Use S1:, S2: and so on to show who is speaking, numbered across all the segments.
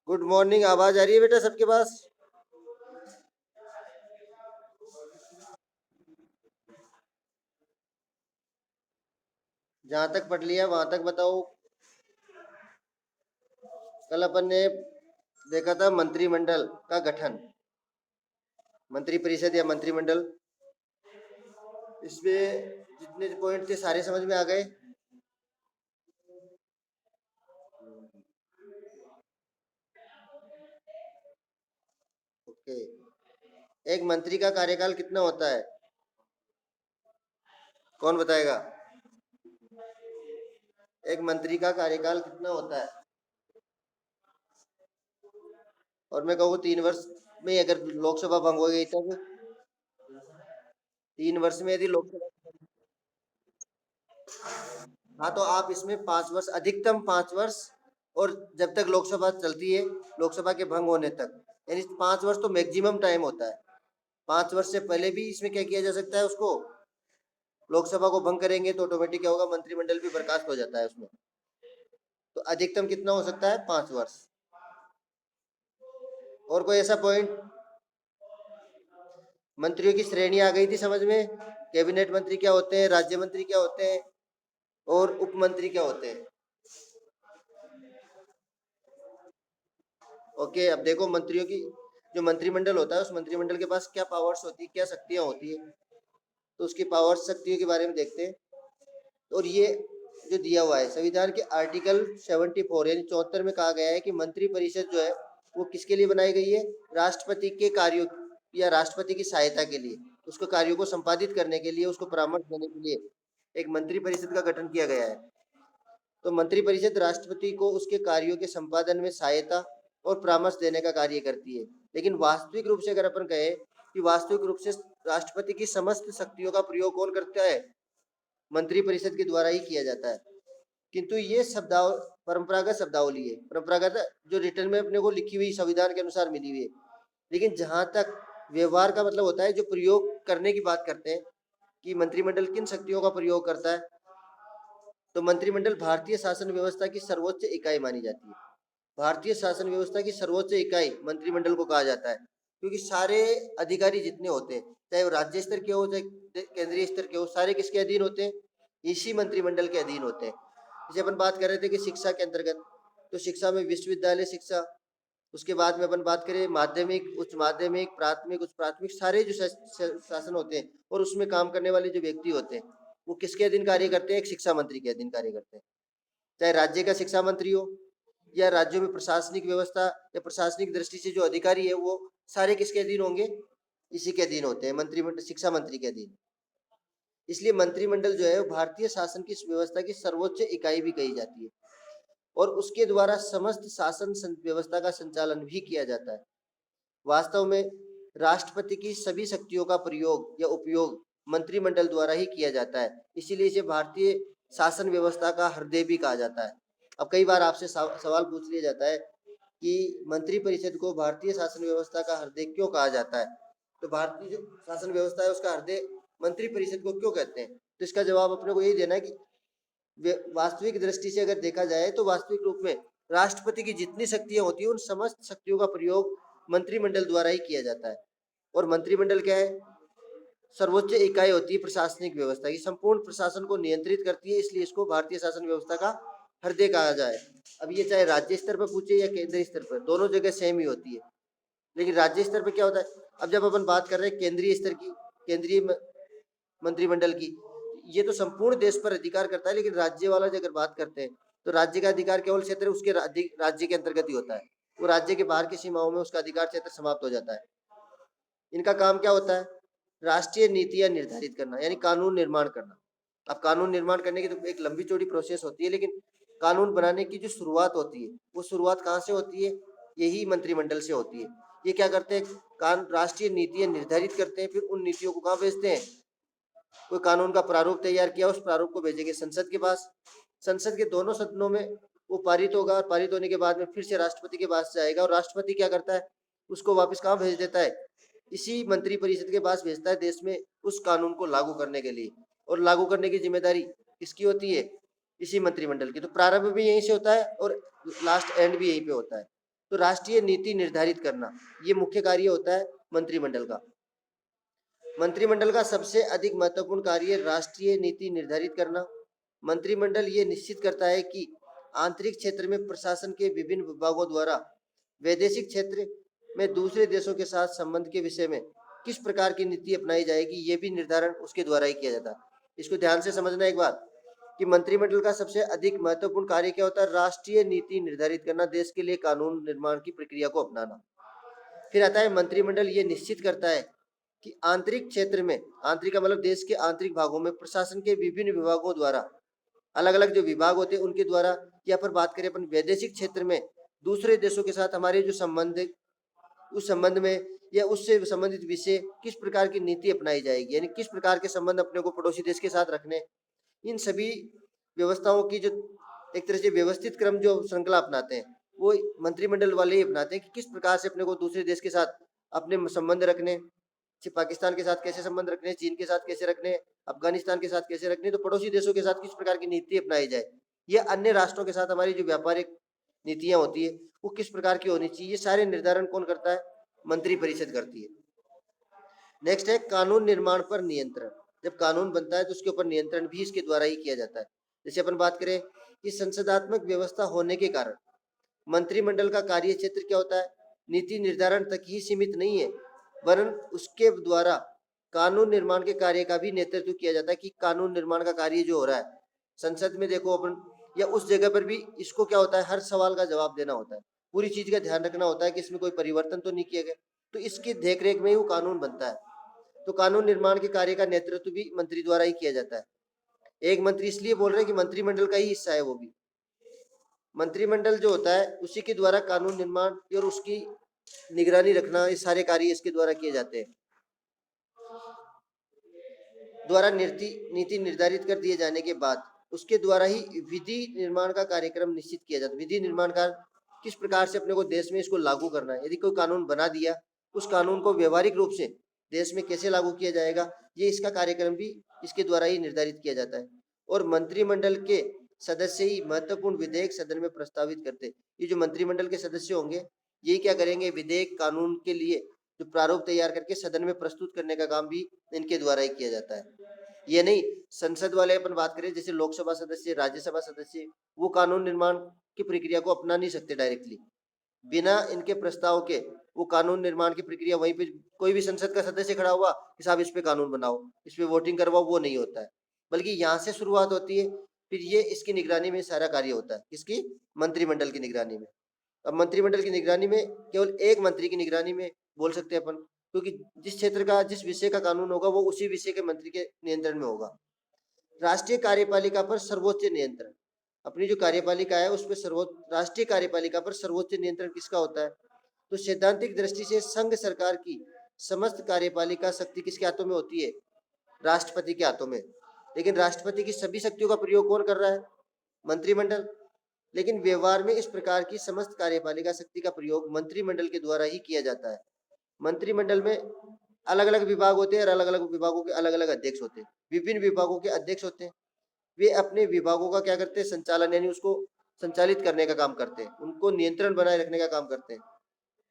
S1: Good morning. आवाज आ रही है बेटा सबके पास? जहां तक पढ़ लिया वहां तक बताओ। कल अपन ने देखा था मंत्रिमंडल का गठन, मंत्री परिषद या मंत्रिमंडल। इसमें जितने पॉइंट थे सारे समझ में आ गए? ओके। एक मंत्री का कार्यकाल कितना होता है? कौन बताएगा? एक मंत्री का कार्यकाल कितना होता है? और मैं कहूँ 3 वर्ष में अगर लोकसभा भंग हो गई तब? 3 वर्ष में यदि लोकसभा, हाँ तो आप इसमें 5 वर्ष, अधिकतम 5 वर्ष, और जब तक लोकसभा चलती है, लोकसभा के भंग होने तक, यानी 5 वर्ष तो मैक्सिमम टाइम होता है। 5 वर्ष से पहले भी इसमें क्या किया जा सकता है उसको, लोकसभा को भंग करेंगे तो ऑटोमेटिक क्या होगा, मंत्रिमंडल भी बर्खास्त हो जाता है उसमें। तो अधिकतम कितना हो सकता है? 5 वर्ष। और कोई ऐसा पॉइंट? मंत्रियों की श्रेणी आ गई थी समझ में? कैबिनेट मंत्री क्या होते हैं, राज्य मंत्री क्या होते हैं, और उप मंत्री क्या होते हैं? ओके, अब देखो मंत्रियों की, जो मंत्रिमंडल होता है उस मंत्रिमंडल के पास क्या पावर्स होती है, क्या शक्तियां होती है, तो उसकी पावर्स, शक्तियों के बारे में देखते हैं। और ये जो दिया हुआ है संविधान के आर्टिकल 74 यानी 74 में कहा गया है कि मंत्री परिषद जो है वो किसके लिए बनाई गई है? राष्ट्रपति के कार्यों या राष्ट्रपति की सहायता के लिए, उसको कार्यों को संपादित करने के लिए, उसको परामर्श देने के लिए एक मंत्री परिषद का गठन किया गया है। तो मंत्री परिषद राष्ट्रपति को उसके कार्यों के संपादन में सहायता और परामर्श देने का कार्य करती है। लेकिन वास्तविक रूप से अगर अपन कहें कि वास्तविक रूप से राष्ट्रपति की समस्त शक्तियों का प्रयोग कौन करता है? मंत्री परिषद के द्वारा ही किया जाता है। किंतु ये शब्दाव परंपरागत शब्दावली है, परंपरागत जो रिटर्न में अपने को लिखी हुई संविधान के अनुसार मिली हुई है। लेकिन जहां तक व्यवहार का मतलब होता है, जो प्रयोग करने की बात करते हैं कि मंत्रिमंडल किन शक्तियों का प्रयोग करता है, तो मंत्रिमंडल भारतीय शासन व्यवस्था की सर्वोच्च इकाई मानी जाती है। भारतीय शासन व्यवस्था की सर्वोच्च इकाई मंत्रिमंडल को कहा जाता है, क्योंकि सारे अधिकारी जितने होते हैं, चाहे वो राज्य स्तर के हो चाहे केंद्रीय स्तर के हो, सारे किसके अधीन होते हैं? इसी मंत्रिमंडल के अधीन होते हैं। जैसे अपन बात कर रहे थे कि शिक्षा के अंतर्गत, तो शिक्षा में विश्वविद्यालय शिक्षा, उसके बाद में अपन बात करें माध्यमिक, उच्च माध्यमिक, प्राथमिक, उच्च प्राथमिक, सारे जो शासन होते हैं और उसमें काम करने वाले जो व्यक्ति होते हैं वो किसके अधीन कार्य करते हैं? एक शिक्षा मंत्री के अधीन कार्य करते हैं। चाहे राज्य का शिक्षा मंत्री हो या राज्यों में प्रशासनिक व्यवस्था या प्रशासनिक दृष्टि से जो अधिकारी है वो सारे किसके अधीन होंगे? इसी के अधीन होते हैं, मंत्रिमंडल, शिक्षा मंत्री के अधीन। इसलिए मंत्रिमंडल जो है वो भारतीय शासन की व्यवस्था की सर्वोच्च इकाई भी कही जाती है, और उसके द्वारा समस्त शासन व्यवस्था का संचालन भी किया जाता है। वास्तव में राष्ट्रपति की सभी शक्तियों का प्रयोग या उपयोग मंत्रिमंडल द्वारा ही किया जाता है, इसीलिए इसे भारतीय शासन व्यवस्था का हृदय भी कहा जाता है। अब कई बार आपसे सवाल पूछ लिया जाता है कि मंत्री परिषद को भारतीय शासन व्यवस्था का हृदय क्यों कहा जाता है, तो भारतीय जो शासन व्यवस्था है उसका हृदय मंत्री परिषद को क्यों कहते हैं? तो इसका जवाब अपने को यही देना है कि वास्तविक दृष्टि से अगर देखा जाए तो वास्तविक रूप में राष्ट्रपति की जितनी शक्तियां होती है उन समस्त शक्तियों का प्रयोग मंत्रिमंडल द्वारा ही किया जाता है। और मंत्रिमंडल क्या है? सर्वोच्च इकाई होती है प्रशासनिक व्यवस्था की, संपूर्ण प्रशासन को नियंत्रित करती है, इसलिए इसको भारतीय शासन व्यवस्था का हृदय कहा जाए। अब ये चाहे राज्य स्तर पर पूछे या केंद्रीय स्तर पर, दोनों जगह सेम ही होती है। लेकिन राज्य स्तर पर क्या होता है? अब जब अपन बात कर रहे हैं केंद्रीय स्तर की, केंद्रीय मंत्रिमंडल की, ये तो संपूर्ण देश पर अधिकार करता है, लेकिन राज्य वाला अगर बात करते हैं तो राज्य का अधिकार केवल क्षेत्र उसके राज्य के अंतर्गत ही होता है, वो राज्य के बाहर की सीमाओं में उसका अधिकार क्षेत्र समाप्त हो जाता है। इनका काम क्या होता है? राष्ट्रीय नीतियां निर्धारित करना, यानी कानून निर्माण करना। अब कानून निर्माण करने की तो एक लंबी चौड़ी प्रोसेस होती है, लेकिन कानून बनाने की जो शुरुआत होती है वो शुरुआत कहाँ से होती है? यही मंत्रिमंडल से होती है। ये क्या करते हैं? राष्ट्रीय नीतियां निर्धारित करते हैं, फिर उन नीतियों को कहाँ भेजते हैं? कोई कानून का प्रारूप तैयार किया, उस प्रारूप को भेजेंगे संसद के पास, संसद के दोनों सदनों में वो पारित होगा, और पारित होने के बाद में फिर से राष्ट्रपति के पास जाएगा, और राष्ट्रपति क्या करता है? उसको वापस कहाँ भेज देता है? इसी मंत्री परिषद के पास भेजता है देश में उस कानून को लागू करने के लिए, और लागू करने की जिम्मेदारी किसकी होती है? इसी मंत्रिमंडल की। तो प्रारंभ भी यहीं से होता है और लास्ट एंड भी यहीं पे होता है। तो राष्ट्रीय नीति निर्धारित करना ये मुख्य कार्य होता है मंत्रिमंडल का। मंत्रिमंडल का सबसे अधिक महत्वपूर्ण कार्य राष्ट्रीय नीति निर्धारित करना। मंत्रिमंडल ये निश्चित करता है कि आंतरिक क्षेत्र में प्रशासन के विभिन्न विभागों द्वारा वैदेशिक क्षेत्र में दूसरे देशों के साथ संबंध के विषय में किस प्रकार की नीति अपनाई जाएगी, ये भी निर्धारण उसके द्वारा ही किया जाता है। इसको ध्यान से समझना एक बार कि मंत्रिमंडल का सबसे अधिक महत्वपूर्ण कार्य क्या होता है, राष्ट्रीय नीति निर्धारित करना, देश के लिए कानून निर्माण की प्रक्रिया को अपनाना। फिर आता है मंत्रिमंडल ये निश्चित करता है कि आंतरिक क्षेत्र में, आंतरिक का मतलब देश के आंतरिक भागों में प्रशासन के विभिन्न विभागों द्वारा, अलग अलग जो विभाग होते हैं उनके द्वारा, या पर बात करें अपन वैदेशिक क्षेत्र में दूसरे देशों के साथ हमारे जो संबंध, उस संबंध में या उससे संबंधित विषय किस प्रकार की नीति अपनाई जाएगी, यानी किस प्रकार के संबंध अपने को पड़ोसी देश के साथ रखने, इन सभी व्यवस्थाओं की जो एक तरह से व्यवस्थित क्रम जो श्रृंखला अपनाते हैं वो मंत्रिमंडल वाले ही अपनाते हैं कि किस प्रकार से अपने को दूसरे देश के साथ अपने संबंध रखने, पाकिस्तान के साथ कैसे संबंध रखने, चीन के साथ कैसे रखने, अफगानिस्तान के साथ कैसे रखने, तो पड़ोसी देशों के साथ किस प्रकार की नीति अपनाई जाए, ये अन्य राष्ट्रों के साथ हमारी जो व्यापारिक नीतियां होती है वो किस प्रकार की होनी चाहिए, ये सारे निर्धारण कौन करता है, मंत्रिपरिषद करती है। नेक्स्ट है कानून निर्माण पर नियंत्रण। जब कानून बनता है तो उसके ऊपर नियंत्रण भी इसके द्वारा ही किया जाता है। जैसे अपन बात करें कि संसदात्मक व्यवस्था होने के कारण मंत्रिमंडल का कार्य क्षेत्र क्या होता है, नीति निर्धारण तक ही सीमित नहीं है, वरन उसके द्वारा कानून निर्माण के कार्य का भी नेतृत्व किया जाता है कि कानून निर्माण का कार्य जो हो रहा है संसद में, देखो अपन या उस जगह पर भी इसको क्या होता है, हर सवाल का जवाब देना होता है, पूरी चीज का ध्यान रखना होता है कि इसमें कोई परिवर्तन तो नहीं किया गया, तो इसकी देखरेख में ही वो कानून बनता है। तो कानून निर्माण के कार्य का नेतृत्व भी मंत्री द्वारा ही किया जाता है। एक मंत्री इसलिए बोल रहे हैं कि मंत्रिमंडल का ही हिस्सा है वो भी। मंत्रिमंडल जो होता है उसी के द्वारा कानून निर्माण और उसकी निगरानी रखना, ये सारे कार्य इसके द्वारा किए जाते हैं। द्वारा नीति निर्धारित कर दिए जाने के बाद उसके द्वारा ही विधि निर्माण का कार्यक्रम निश्चित किया जाता है। विधि निर्माण का किस प्रकार से अपने को देश में इसको लागू करना है, यदि कोई कानून बना दिया उस कानून को व्यवहारिक रूप से देश में कैसे लागू किया जाएगा, ये इसका कार्यक्रम भी इसके द्वारा ही निर्धारित किया जाता है। और मंत्रिमंडल के सदस्य ही महत्वपूर्ण विधेयक सदन में प्रस्तावित करते। ये जो मंत्रिमंडल के सदस्य होंगे ये क्या करेंगे, विधेयक कानून के लिए जो प्रारूप तैयार करके सदन में प्रस्तुत करने का काम भी इनके द्वारा ही किया जाता है। ये नहीं संसद वाले अपन बात करें जैसे लोकसभा सदस्य, राज्यसभा सदस्य, वो कानून निर्माण की प्रक्रिया को अपना नहीं सकते डायरेक्टली, बिना इनके प्रस्ताव के वो कानून निर्माण की प्रक्रिया वहीं पे कोई भी संसद का सदस्य खड़ा हुआ कि साहब इस पे कानून बनाओ, इस पे वोटिंग करवाओ, वो नहीं होता है, बल्कि यहाँ से शुरुआत होती है, फिर ये इसकी निगरानी में सारा कार्य होता है, किसकी, मंत्रिमंडल की निगरानी में। अब मंत्रिमंडल की निगरानी में केवल एक मंत्री की निगरानी में बोल सकते हैं अपन, क्योंकि जिस क्षेत्र का जिस विषय का कानून होगा वो उसी विषय के मंत्री के नियंत्रण में होगा। राष्ट्रीय कार्यपालिका पर सर्वोच्च नियंत्रण, अपनी जो कार्यपालिका है उस पर सर्वोच्च, राष्ट्रीय कार्यपालिका पर सर्वोच्च नियंत्रण किसका होता है, तो सैद्धांतिक दृष्टि से संघ सरकार की समस्त कार्यपालिका शक्ति किसके हाथों में होती है, राष्ट्रपति के हाथों में। लेकिन राष्ट्रपति की सभी शक्तियों का प्रयोग कौन कर रहा है, मंत्रिमंडल। लेकिन व्यवहार में इस प्रकार की समस्त कार्यपालिका शक्ति का प्रयोग मंत्रिमंडल के द्वारा ही किया जाता है। मंत्रिमंडल में अलग अलग विभाग होते हैं और अलग अलग विभागों के अलग अलग अध्यक्ष होते हैं, विभिन्न विभागों के अध्यक्ष होते हैं। वे अपने विभागों का क्या करते हैं, संचालन, यानी उसको संचालित करने का काम करते हैं, उनको नियंत्रण बनाए रखने का काम करते हैं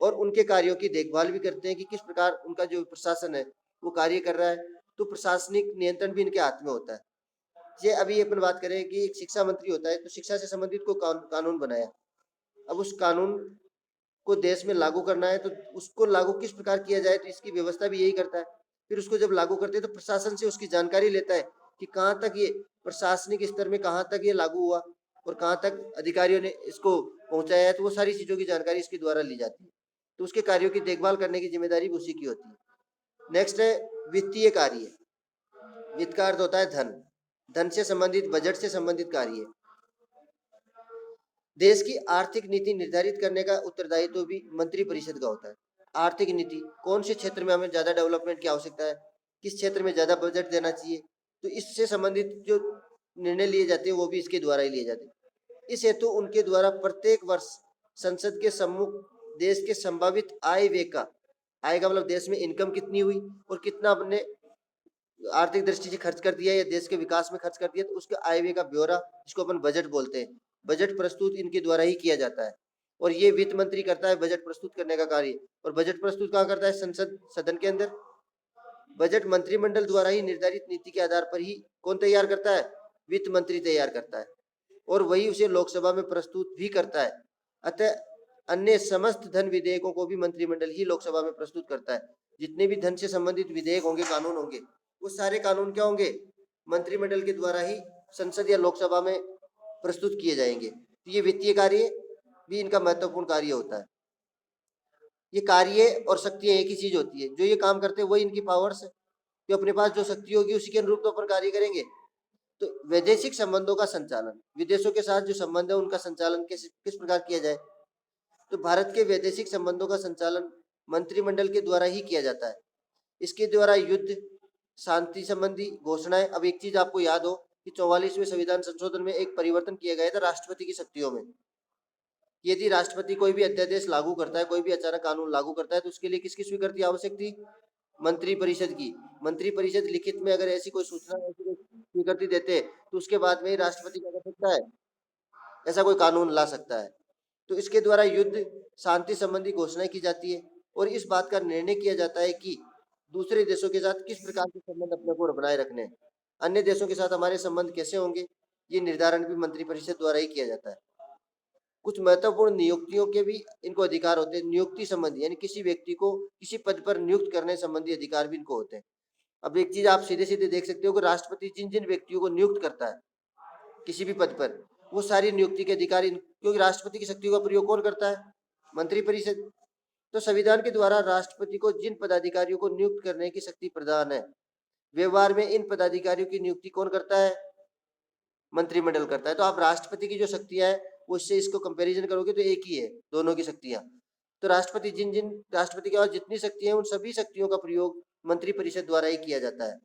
S1: और उनके कार्यों की देखभाल भी करते हैं कि किस प्रकार उनका जो प्रशासन है वो कार्य कर रहा है, तो प्रशासनिक नियंत्रण भी इनके हाथ में होता है। ये अभी अपन बात करें कि एक शिक्षा मंत्री होता है, तो शिक्षा से संबंधित कोई कानून बनाया, अब उस कानून को देश में लागू करना है तो उसको लागू किस प्रकार किया जाए, तो इसकी व्यवस्था भी यही करता है। फिर उसको जब लागू करते हैं तो प्रशासन से उसकी जानकारी लेता है कि कहाँ तक ये प्रशासनिक स्तर में कहाँ तक ये लागू हुआ और कहाँ तक अधिकारियों ने इसको पहुंचाया है, तो वो सारी चीजों की जानकारी इसके द्वारा ली जाती है, तो उसके कार्यों की देखभाल करने की जिम्मेदारी भी उसी की होती है। नेक्स्ट है वित्तीय कार्य। वित्त का अर्थ होता है धन, धन से संबंधित, बजट से संबंधित कार्य। देश की आर्थिक नीति निर्धारित करने का उत्तरदायित्व भी मंत्रिपरिषद का होता है। आर्थिक नीति, कौन से क्षेत्र में हमें ज्यादा डेवलपमेंट की आवश्यकता है, किस क्षेत्र में ज्यादा बजट देना चाहिए, तो इससे संबंधित जो निर्णय लिए जाते हैं वो भी इसके द्वारा ही लिए जाते हैं। इस हेतु उनके द्वारा प्रत्येक वर्ष संसद के सम्मुख देश के संभावित आय व्यय का, आय का मतलब देश में इनकम कितनी हुई और कितना अपने आर्थिक दृष्टि से खर्च कर दिया या देश के विकास में खर्च कर दिया, तो उसके आय व्यय का ब्यौरा, जिसको अपन बजट बोलते हैं, बजट प्रस्तुत इनके द्वारा ही किया जाता है। और ये वित्त मंत्री करता है बजट प्रस्तुत करने का कार्य। और बजट प्रस्तुत कहाँ करता है? संसद सदन के अंदर। बजट मंत्रिमंडल द्वारा ही निर्धारित नीति के आधार पर ही कौन तैयार करता है? वित्त मंत्री तैयार करता है, और वही उसे लोकसभा में प्रस्तुत भी करता है। अतः अन्य समस्त धन विधेयकों को भी मंत्रिमंडल ही लोकसभा में प्रस्तुत करता है। जितने भी धन से संबंधित विधेयक होंगे, कानून होंगे, वो सारे कानून क्या होंगे? मंत्रिमंडल के द्वारा ही संसद या लोकसभा में प्रस्तुत किए जाएंगे। तो ये वित्तीय कार्य भी इनका महत्वपूर्ण कार्य होता है। ये कार्य और शक्तियां एक ही चीज होती है। जो ये काम करते हैं वही इनकी पावर्स है। जो अपने पास जो शक्ति होगी उसी के अनुरूप तो अपन कार्य करेंगे। तो वैदेशिक संबंधों का संचालन, विदेशों के साथ जो संबंध है उनका संचालन किस किस प्रकार किया जाए? तो भारत के वैदेशिक संबंधों का संचालन मंत्रिमंडल के द्वारा ही किया जाता है। इसके द्वारा युद्ध शांति संबंधी घोषणाएं। अब एक चीज आपको याद हो कि 44वें संविधान संशोधन में एक परिवर्तन किया गया था राष्ट्रपति की शक्तियों में। यदि राष्ट्रपति कोई भी अध्यादेश लागू करता है, कोई भी अचानक कानून लागू करता है, तो उसके लिए किसकी स्वीकृति आवश्यक थी? मंत्रिपरिषद की। मंत्रिपरिषद लिखित में अगर ऐसी कोई सूचना, ऐसी कोई स्वीकृति देते, तो उसके बाद में ही राष्ट्रपति क्या कर सकता है? ऐसा कोई कानून ला सकता है। तो इसके द्वारा युद्ध शांति संबंधी घोषणाएं की जाती है, और इस बात का निर्णय किया जाता है कि दूसरे देशों के साथ किस प्रकार के संबंध अपने को बनाए रखने हैं, अन्य देशों के साथ हमारे संबंध कैसे होंगे, ये निर्धारण भी मंत्रिपरिषद द्वारा ही किया जाता है। कुछ महत्वपूर्ण नियुक्तियों के भी इनको अधिकार होते हैं। नियुक्ति संबंधी यानी किसी व्यक्ति को किसी पद पर नियुक्त करने संबंधी अधिकार भी इनको होते हैं। अब एक चीज आप सीधे सीधे देख सकते हो कि राष्ट्रपति जिन जिन व्यक्तियों को नियुक्त करता है किसी भी पद पर, वो सारी नियुक्ति के अधिकार क्योंकि राष्ट्रपति की शक्तियों का प्रयोग कौन करता है? मंत्रिपरिषद। तो संविधान के द्वारा राष्ट्रपति को जिन पदाधिकारियों को नियुक्त करने की शक्ति प्रदान है, व्यवहार में इन पदाधिकारियों की नियुक्ति कौन करता है? मंत्रिमंडल करता है। तो आप राष्ट्रपति की जो शक्तियां है उससे इसको कंपैरिजन करोगे तो एक ही है दोनों की शक्तियां। तो राष्ट्रपति जिन जिन राष्ट्रपति के पास जितनी शक्तियां हैं उन सभी शक्तियों का प्रयोग मंत्रिपरिषद द्वारा ही किया जाता है।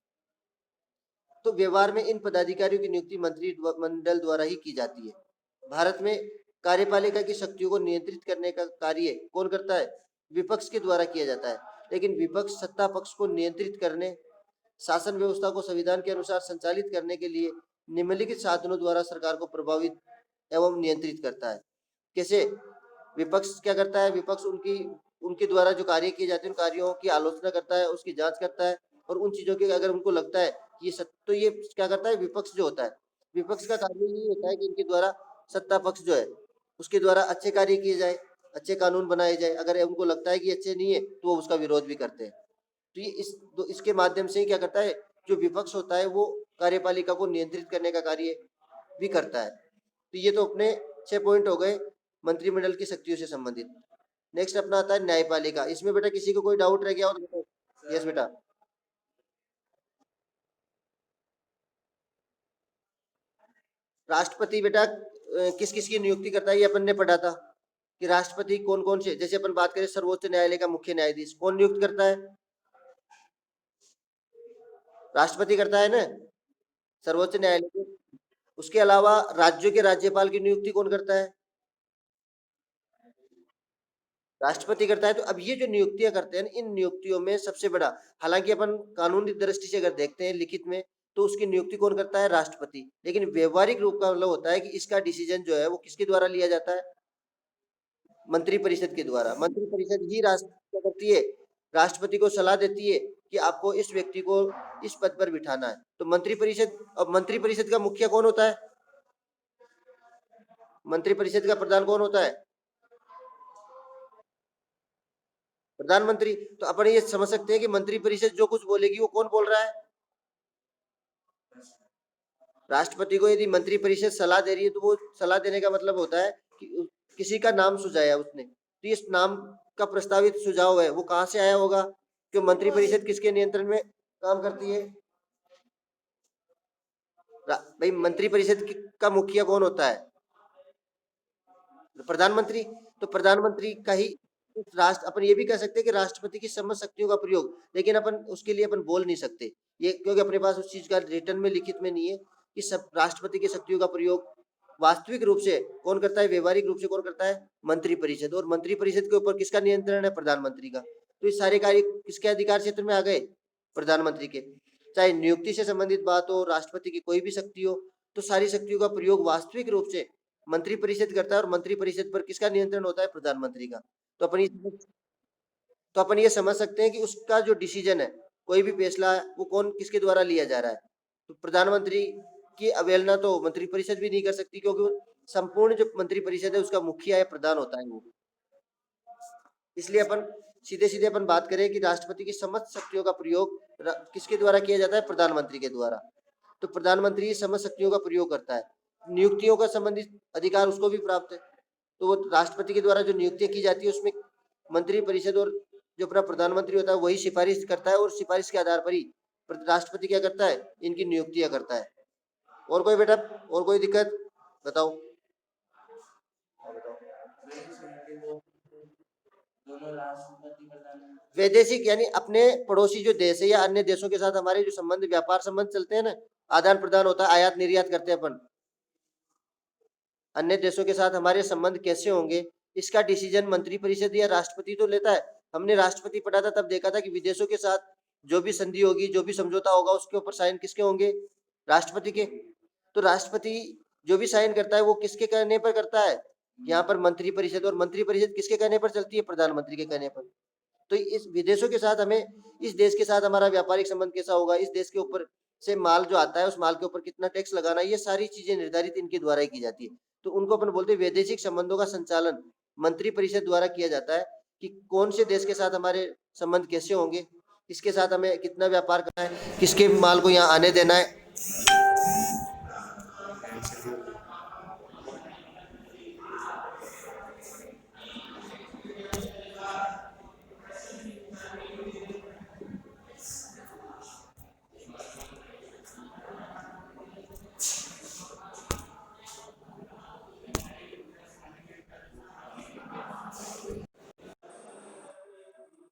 S1: तो व्यवहार में इन पदाधिकारियों की नियुक्ति मंत्रिमंडल द्वारा ही की जाती है। भारत में कार्यपालिका की शक्तियों को नियंत्रित करने का कार्य कौन करता है? विपक्ष के द्वारा किया जाता है। लेकिन विपक्ष सत्ता पक्ष को नियंत्रित करने, शासन व्यवस्था को संविधान के अनुसार संचालित करने के लिए निम्नलिखित साधनों द्वारा सरकार को प्रभावित एवं नियंत्रित करता है। कैसे? विपक्ष क्या करता है? विपक्ष उनके द्वारा जो कार्य किए जाते हैं उन कार्यों की आलोचना करता है, उसकी जांच करता है, और उन चीजों की अगर उनको लगता है कि तो ये क्या करता है? विपक्ष जो होता है, विपक्ष का कार्य ये होता है कि इनके द्वारा सत्ता पक्ष जो है उसके द्वारा अच्छे कार्य किए जाए, अच्छे कानून बनाए जाए। अगर उनको लगता है कि अच्छे नहीं है तो वो उसका विरोध भी करते हैं। तो ये इसके माध्यम से ही क्या करता है? जो विपक्ष होता है वो कार्यपालिका को नियंत्रित करने का कार्य भी करता है। तो ये तो अपने 6 पॉइंट हो गए मंत्रिमंडल की शक्तियों से संबंधित। नेक्स्ट अपना आता है न्यायपालिका। इसमें बेटा किसी को कोई डाउट रह गया हो तो? यस बेटा। राष्ट्रपति बेटा किस किस की नियुक्ति करता है ये अपन ने पढ़ा था कि राष्ट्रपति कौन कौन से, जैसे अपन बात करें सर्वोच्च न्यायालय का मुख्य न्यायाधीश कौन नियुक्त करता है? राष्ट्रपति करता है ना, सर्वोच्च न्यायालय के। उसके अलावा राज्यों के राज्यपाल की नियुक्ति कौन करता है? राष्ट्रपति करता है। तो अब ये जो नियुक्तियां करते हैं इन नियुक्तियों में सबसे बड़ा, हालांकि अपन कानूनी दृष्टि से अगर देखते हैं लिखित में तो उसकी नियुक्ति कौन करता है? राष्ट्रपति। लेकिन व्यवहारिक रूप का मतलब होता है कि इसका डिसीजन जो है वो किसके द्वारा लिया जाता है? मंत्रिपरिषद के द्वारा। मंत्रिपरिषद ही राष्ट्र क्या करती है? राष्ट्रपति को सलाह देती है कि आपको इस व्यक्ति को इस पद पर बिठाना है। तो मंत्रिपरिषद, अब मंत्रिपरिषद का मुखिया कौन होता है? मंत्रिपरिषद का प्रधान कौन होता है? प्रधानमंत्री। तो अपन ये समझ सकते हैं कि मंत्रिपरिषद जो कुछ बोलेगी वो कौन बोल रहा है? राष्ट्रपति को यदि मंत्रिपरिषद सलाह दे रही है तो वो सलाह देने का मतलब होता है कि किसी का नाम सुझाया उसने, तो इस नाम का प्रस्तावित सुझाव है वो कहाँ से आया होगा? कि मंत्रिपरिषद किसके नियंत्रण में काम करती है? भाई मंत्रिपरिषद का मुखिया कौन होता है? प्रधानमंत्री। तो प्रधानमंत्री का ही राष्ट्र, अपन ये भी कह सकते हैं कि राष्ट्रपति की समस्त शक्तियों का प्रयोग, लेकिन अपन उसके लिए अपन बोल नहीं सकते ये, क्योंकि अपने पास उस चीज का रिटर्न में लिखित में नहीं है कि सब राष्ट्रपति की शक्तियों का प्रयोग वास्तविक रूप से कौन करता है, व्यवहारिक रूप से कौन करता है? मंत्रिपरिषद। और मंत्रिपरिषद के ऊपर किसका नियंत्रण है? प्रधानमंत्री का। तो ये सारे कार्य किसके अधिकार क्षेत्र में आ गए? प्रधानमंत्री के। चाहे नियुक्ति से संबंधित बात हो, राष्ट्रपति की कोई भी शक्ति हो, तो सारी शक्तियों का प्रयोग वास्तविक रूप से मंत्री परिषद करता है, और मंत्री परिषद पर किसका नियंत्रण होता है? प्रधानमंत्री का। तो अपन ये समझ सकते हैं कि उसका जो डिसीजन है, कोई भी फैसला है, वो कौन किसके द्वारा लिया जा रहा है। तो प्रधानमंत्री की अवहेलना तो मंत्री परिषद भी नहीं कर सकती, क्योंकि संपूर्ण जो मंत्री परिषद है उसका मुखिया या प्रधान होता है वो। इसलिए अपन सीधे सीधे अपन बात करें कि राष्ट्रपति की समस्त शक्तियों का प्रयोग किसके द्वारा किया जाता है? प्रधानमंत्री के द्वारा। तो प्रधानमंत्री समस्त शक्तियों का प्रयोग करता है। नियुक्तियों का संबंधित अधिकार उसको भी प्राप्त है। तो वो राष्ट्रपति के द्वारा जो नियुक्तियां की जाती है उसमें मंत्री परिषद और जो अपना प्रधानमंत्री होता है वही सिफारिश करता है, और सिफारिश के आधार पर ही राष्ट्रपति क्या करता है? इनकी नियुक्तियां करता है। और कोई बेटा, और कोई दिक्कत बताओ? वैदेशिक यानी अपने पड़ोसी जो देश है या अन्य देशों के साथ हमारे जो संबंध, व्यापार संबंध चलते हैं ना, आदान प्रदान होता है, आयात निर्यात करते हैं अपन, अन्य देशों के साथ हमारे संबंध कैसे होंगे, इसका डिसीजन मंत्री परिषद या राष्ट्रपति तो लेता है। हमने राष्ट्रपति पढ़ा था, तब देखा था कि विदेशों के साथ जो भी संधि होगी, जो भी समझौता होगा, उसके ऊपर साइन किसके होंगे? राष्ट्रपति के। तो राष्ट्रपति जो भी साइन करता है वो किसके कहने पर करता है? यहाँ पर मंत्री परिषद, और मंत्री परिषद किसके कहने पर चलती है? प्रधानमंत्री के कहने पर। तो इस विदेशों के साथ हमें, इस देश के साथ हमारा व्यापारिक संबंध कैसा होगा, इस देश के ऊपर से माल जो आता है उस माल के ऊपर कितना टैक्स लगाना, ये सारी चीजें निर्धारित इनके द्वारा ही की जाती है। तो उनको अपन बोलते हैं वैदेशिक संबंधों का संचालन मंत्री परिषद द्वारा किया जाता है, कि कौन से देश के साथ हमारे संबंध कैसे होंगे, किसके साथ हमें कितना व्यापार करना है, किसके माल को यहाँ आने देना है।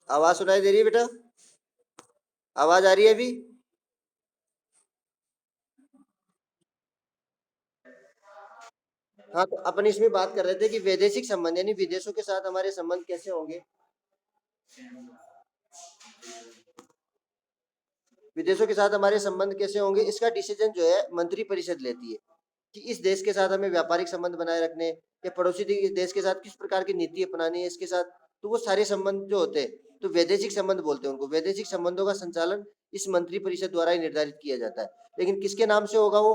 S1: आवाज सुनाई दे रही है बेटा? आवाज आ रही है अभी? हाँ, तो अपन इसमें बात कर रहे थे कि वैदेशिक संबंध यानी विदेशों के साथ हमारे संबंध कैसे होंगे, विदेशों के साथ हमारे संबंध कैसे होंगे, इसका डिसीजन जो है मंत्री परिषद लेती है, कि इस देश के साथ हमें व्यापारिक संबंध बनाए रखने, या पड़ोसी देश के साथ किस प्रकार की नीति अपनानी है इसके साथ। तो वो सारे संबंध जो होते हैं, तो वैदेशिक संबंध बोलते हैं उनको। वैदेशिक संबंधों का संचालन इस मंत्री परिषद द्वारा ही निर्धारित किया जाता है। लेकिन किसके नाम से होगा वो?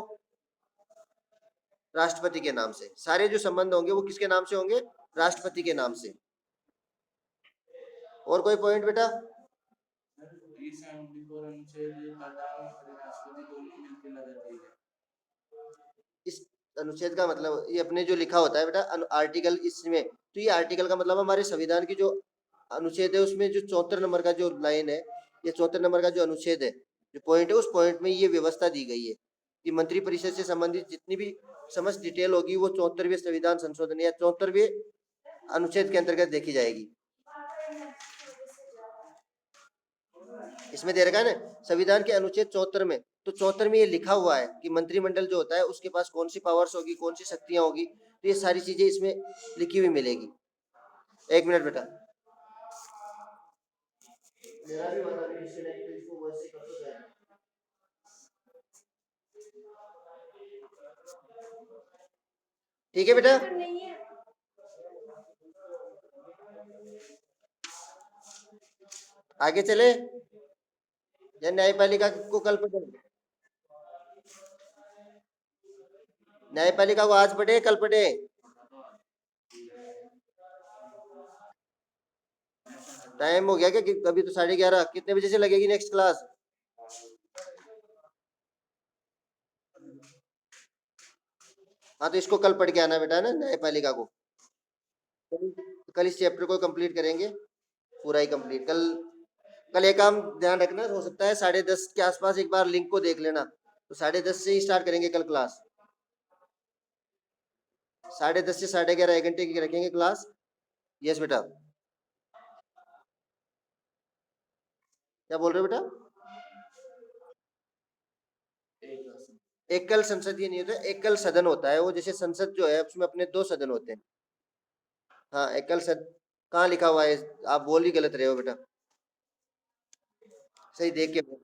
S1: राष्ट्रपति के नाम से। सारे जो संबंध होंगे वो किसके नाम से होंगे? राष्ट्रपति के नाम से। और कोई पॉइंट बेटा? इस अनुच्छेद का मतलब, ये अपने जो लिखा होता है बेटा आर्टिकल इसमें, तो ये आर्टिकल का मतलब हमारे संविधान की जो अनुच्छेद है उसमें जो 74 नंबर का जो लाइन है, ये 74 नंबर का जो अनुच्छेद है, जो पॉइंट है, उस पॉइंट में ये व्यवस्था दी गई है कि मंत्री परिषद से संबंधित जितनी भी समस्त डिटेल होगी वो 74वें संविधान संशोधन या 74वें अनुच्छेद के अंतर्गत देखी जाएगी। इसमें दे रखा है ना संविधान के अनुच्छेद 74 में, तो 74 में ये लिखा हुआ है कि मंत्रिमंडल जो होता है उसके पास कौन सी पावर्स होगी, कौन सी शक्तियां होगी, तो ये सारी चीजें इसमें लिखी हुई मिलेगी। एक मिनट बेटा, मेरा भी बता भी डिस्कनेक्ट, इसको वैसे कर दो जाए। ठीक है बेटा, आगे चले या न्यायपालिका को कल पढ़े? न्यायपालिका को आज पढ़े कल पढ़े? टाइम हो गया क्या? अभी तो 11:30, कितने बजे से लगेगी नेक्स्ट क्लास? हाँ, तो इसको कल पढ़ के आना बेटा, ना न्यायपालिका को। कल इस चैप्टर को कंप्लीट करेंगे, पूरा ही कंप्लीट। कल कल एक काम ध्यान रखना, हो सकता है 10:30 के आसपास एक बार लिंक को देख लेना, तो 10:30 से ही स्टार्ट करेंगे कल क्लास। 10:30 से 11:30 एक घंटे की रखेंगे क्लास। यस बेटा, क्या बोल रहे हो बेटा? एकल संसदीय नहीं होता, एकल सदन होता है वो। जैसे संसद जो है उसमें अपने 2 सदन होते हैं। हाँ, एकल सद कहाँ लिखा हुआ है? आप बोल ही गलत रहे हो बेटा, सही देख के बोल,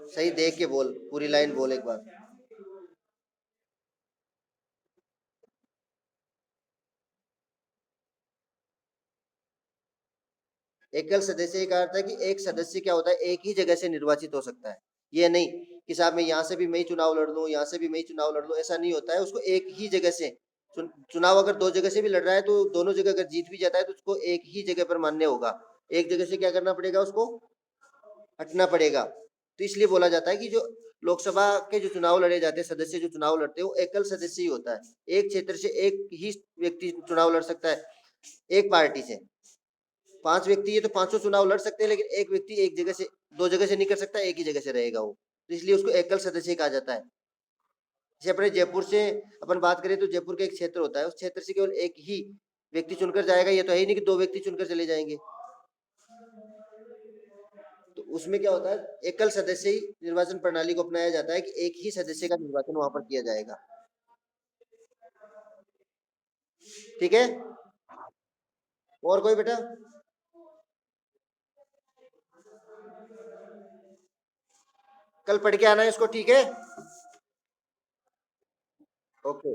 S1: सही देख के बोल, पूरी लाइन बोल एक बार। एकल सदस्य का अर्थ है कि एक सदस्य क्या होता है, एक ही जगह से निर्वाचित हो सकता है। ये नहीं कि साहब मैं यहाँ से भी मैं ही चुनाव लड़ लूँ, यहाँ से भी मैं ही चुनाव लड़ लूँ, ऐसा नहीं होता है। उसको एक ही जगह से चुनाव अगर दो जगह से भी लड़ रहा है तो दोनों जगह अगर जीत भी जाता है तो उसको एक ही जगह पर मान्य होगा। एक जगह से क्या करना पड़ेगा, उसको हटना पड़ेगा। तो इसलिए बोला जाता है कि जो लोकसभा के जो चुनाव लड़े जाते हैं, सदस्य जो चुनाव लड़ते हैं, वो एकल सदस्य ही होता है। एक क्षेत्र से एक ही व्यक्ति चुनाव लड़ सकता है, एक पार्टी से। 5 व्यक्ति है तो पांचों चुनाव लड़ सकते हैं, लेकिन एक व्यक्ति एक जगह से, दो जगह से नहीं कर सकता, एक ही जगह से रहेगा वो। तो इसलिए उसको एकल सदस्य कहा जाता है। जैसे अपने जयपुर से अपन बात करें तो जयपुर का एक क्षेत्र होता है, उस क्षेत्र से केवल एक ही व्यक्ति चुनकर जाएगा। ये तो है ही नहीं कि दो व्यक्ति चुनकर चले जाएंगे। तो उसमें क्या होता है, एकल सदस्य ही निर्वाचन प्रणाली को अपनाया जाता है कि एक ही सदस्य का निर्वाचन वहां पर किया जाएगा। ठीक है। और कोई बेटा? कल पढ़ के आना है इसको, ठीक है। ओके।